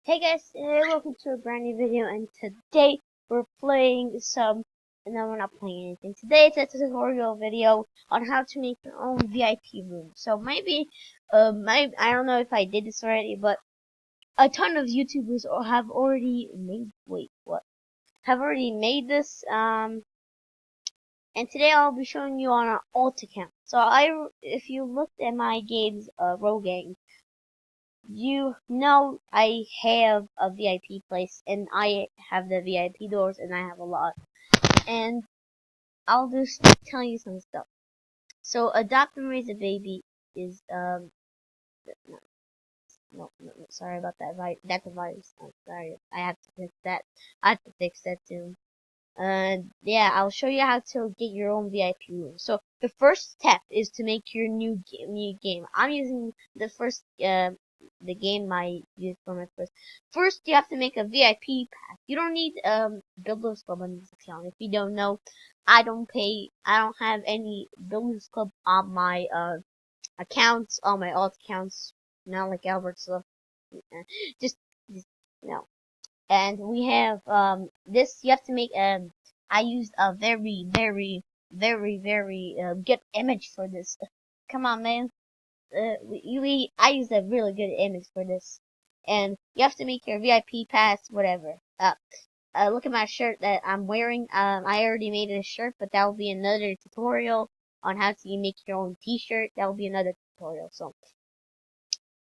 Hey guys, welcome to a brand new video, and today we're playing some, no, we're not playing anything. Today it's a tutorial video on how to make your own VIP room. So maybe, I don't know if I did this already, but a ton of YouTubers have already made, have already made this, and today I'll be showing you on an alt account. So if you looked at my games, Rogang, you know I have a VIP place, and I have the VIP doors, and I have a lot. And I'll just tell you some stuff. So adopt and raise a baby is no, sorry about that. That's a virus. I'm sorry. I have to fix that. I have to fix that too. Yeah, I'll show you how to get your own VIP room. So the first step is to make your new game. I'm using the game I used for my first. First, you have to make a VIP pack. You don't need Builders Club on this account. If you don't know, I don't have any Builders Club on my accounts, on my alt accounts. Not like Albert stuff. Just, just no. And we have this. You have to make I used a very good image for this. Come on, man. I used a really good image for this. And you have to make your VIP pass, whatever. Look at my shirt that I'm wearing. I already made a shirt, but that will be another tutorial on how to make your own T-shirt. That will be another tutorial. So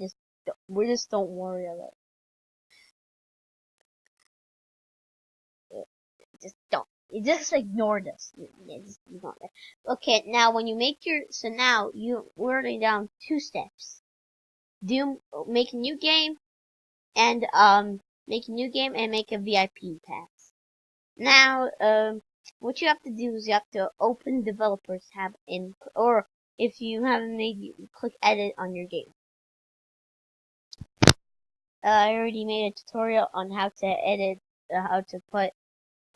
just don't worry about it. Just don't. You just ignore this. Yeah, just ignore that. Okay, now when you make your, so now we're already down 2 steps. Make a new game and make a new game and make a VIP pass. Now what you have to do is you have to open developers tab or if you haven't made, you click edit on your game. I already made a tutorial on how to edit, how to put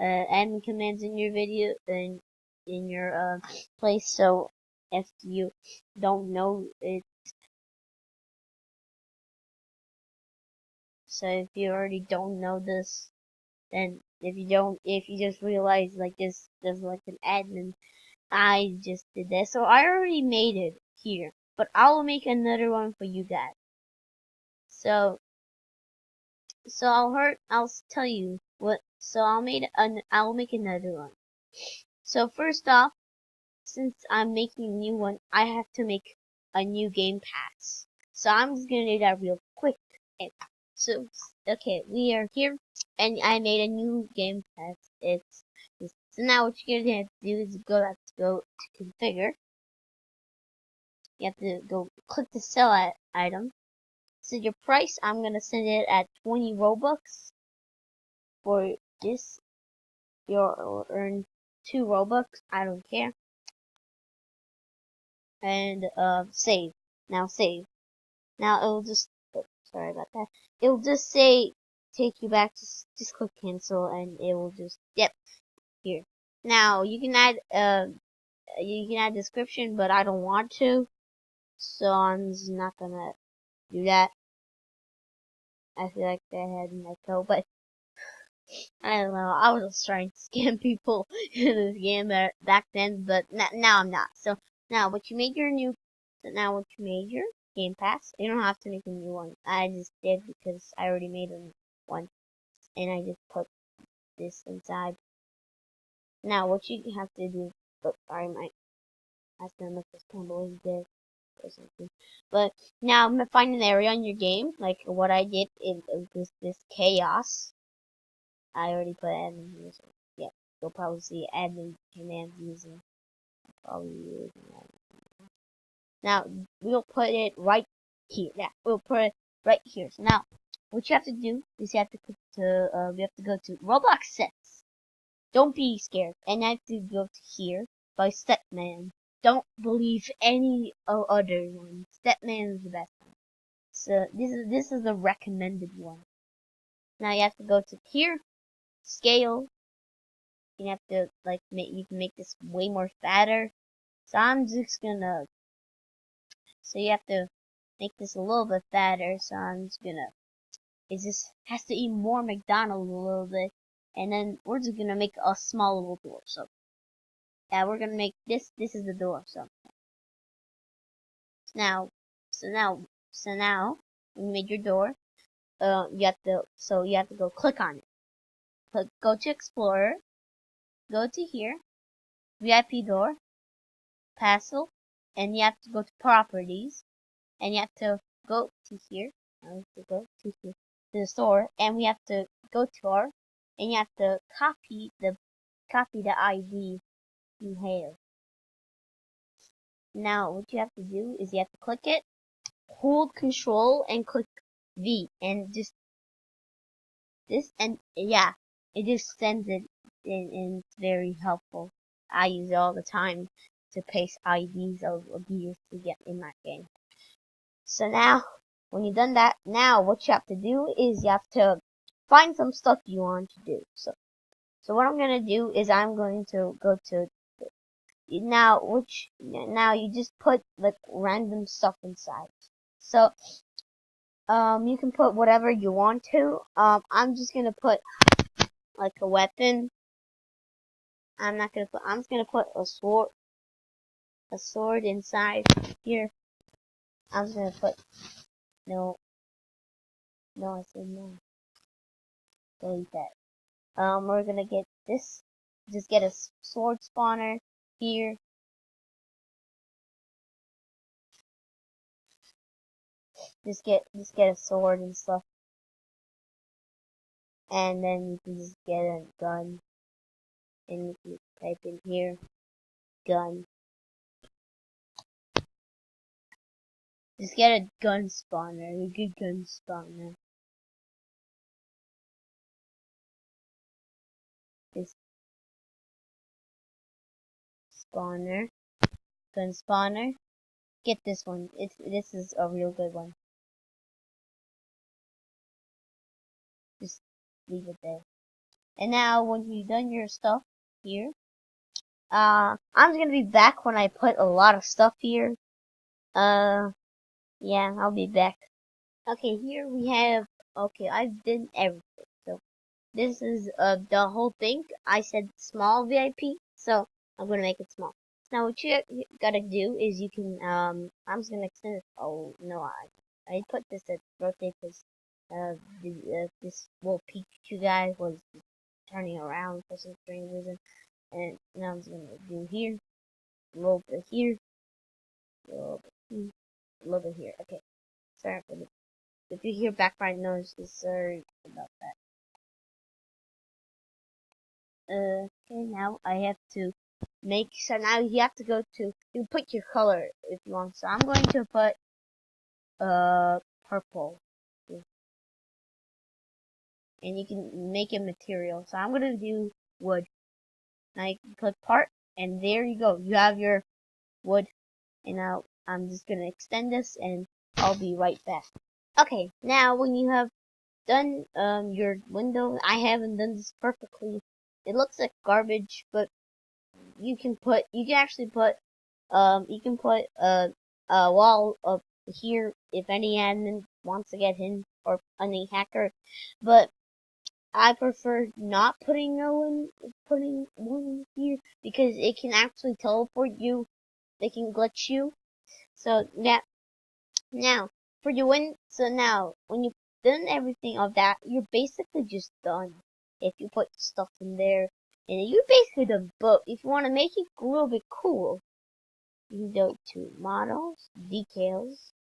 admin commands in your video in your place. So if you don't know it, so if you already don't know this, then if you just realize like this, there's like an admin, I just did that. So I already made it here, but I will make another one for you guys. So I'll tell you what. So I'll make another one. So first off, since I'm making a new one, I have to make a new game pass. So I'm just gonna do that real quick. Okay. So, okay, we are here, and I made a new game pass. So now what you're gonna have to do is go to configure. You have to go click the sell item. So your price, I'm gonna set it at 20 Robux. For this, you'll earn 2 Robux. I don't care. And save. Now save. Now it'll just, sorry about that. It'll just say, take you back to, just click cancel, and it will just, yep, here. Now you can add description, but I don't want to, so I'm just not gonna do that. I feel like that had an echo, but I don't know. I was just trying to scam people in this game back then, but now I'm not. So now, what you made your new, so now what you made your game pass, you don't have to make a new one. I just did because I already made one, and I just put this inside. Now, what you have to do, oh, sorry, I was gonna make this tumble dead or something. But now I'm gonna find an area on your game, like what I did in this chaos. I already put admin here, so yeah, you'll probably see admin command using. Probably using that. Now we'll put it right here. Yeah, we'll put it right here. So now, what you have to do is you have to we have to go to Roblox sets. Don't be scared, and I have to go to here by Stepman. Don't believe any other one. Stepman is the best one. So this is the recommended one. Now you have to go to here, scale. You have to you can make this way more fatter. So I'm just gonna, so you have to make this a little bit fatter. So I'm just gonna is this has to eat more McDonald's a little bit, and then we're just gonna make a small little door. So yeah, we're gonna make this. This is the door. So now, so now, so now, when you made your door, you have to go click on it. Go to Explorer, go to here, VIP door, Passel, and you have to go to Properties, and you have to go to here. I have to go to here to the store, and we have to go to our, and you have to copy the ID you have. Now what you have to do is you have to click it, hold Control, and click V, and just this, and yeah, it just sends it, and it's very helpful. I use it all the time to paste IDs of abusers to get in that game. So now, when you've done that, now what you have to do is you have to find some stuff you want to do. So what I'm gonna do is I'm going to go to now you just put like random stuff inside. So you can put whatever you want to. I'm just gonna put like a weapon. I'm just gonna put a sword inside here. I'm just gonna put no, I said no. Delete that. We're gonna get this. Just get a sword spawner here. Just get a sword and stuff, and then you can just get a gun, and you can type in here, gun. Just get a gun spawner, a good gun spawner. This spawner, gun spawner. Get this one. This is a real good one. Just leave it there. And now when you've done your stuff here, I'm gonna be back when I put a lot of stuff here. Yeah, I'll be back. Okay, here we have. Okay, I've done everything. So this is the whole thing. I said small VIP, so I'm gonna make it small. Now what you gotta do is you can I'm just gonna extend it. Oh no, I put this at rotate because this little Pikachu guy was turning around for some strange reason, and now I'm just gonna do here, a little bit here, a little bit here, a little bit here. Okay, sorry for the if you hear background noise, sorry about that. Okay, now I have to so now you have to go to, you put your color if you want. So I'm going to put, purple. And you can make a material. So I'm gonna do wood. Now you can click part, and there you go. You have your wood. And now I'm just gonna extend this, and I'll be right back. Okay, now when you have done your window, I haven't done this perfectly. It looks like garbage, but you can actually put a wall up here if any admin wants to get in, or any hacker, but I prefer not putting one here because it can actually teleport you. They can glitch you. So yeah, now for your win. So now when you've done everything of that, you're basically just done. If you put stuff in there, and you're basically done. But if you want to make it a little bit cool, you can go to models, decals.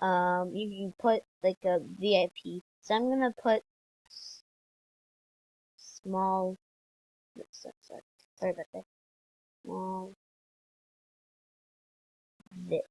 You can put like a VIP. So I'm gonna put small. Sorry about that. Small Vic.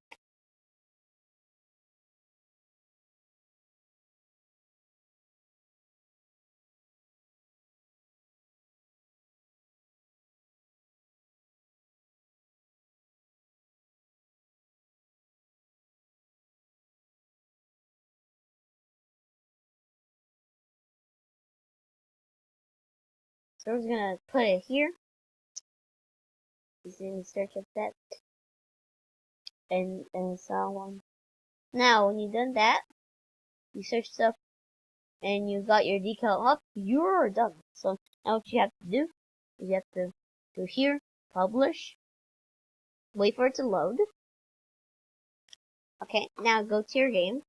So we're just gonna put it here. Just gonna search up that and so on. Now when you've done that, you search stuff and you got your decal up, you're done. So now what you have to do is you have to go here, publish, wait for it to load. Okay, now go to your game.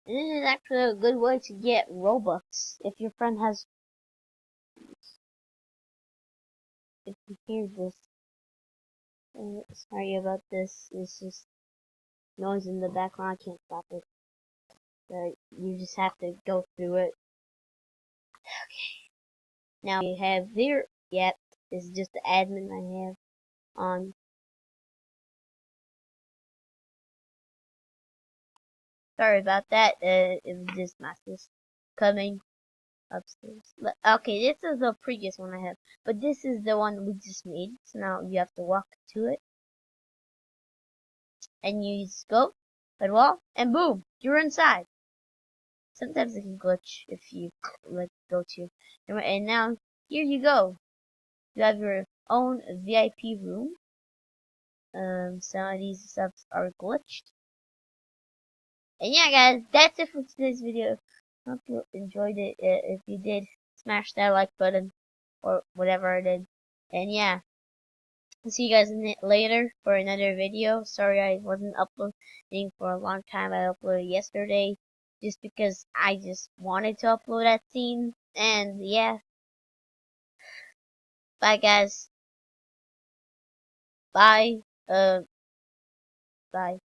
And this is actually a good way to get Robux if your friend has. If you hear this, sorry about this. It's just noise in the background. I can't stop it. You just have to go through it. Now you have there. Yep, this is just the admin I have on. Sorry about that. It was just my sister coming upstairs. Okay, this is the previous one I have, but this is the one we just made. So now you have to walk to it, and you just go by the wall, and boom, you're inside. Sometimes it can glitch if you go to, and now here you go. You have your own VIP room. Some of these subs are glitched. And yeah, guys, that's it for today's video. Hope you enjoyed it. If you did, smash that like button or whatever I did. And yeah, I'll see you guys later for another video. Sorry I wasn't uploading for a long time. I uploaded yesterday just because I just wanted to upload that scene. And yeah, bye guys. Bye. Bye.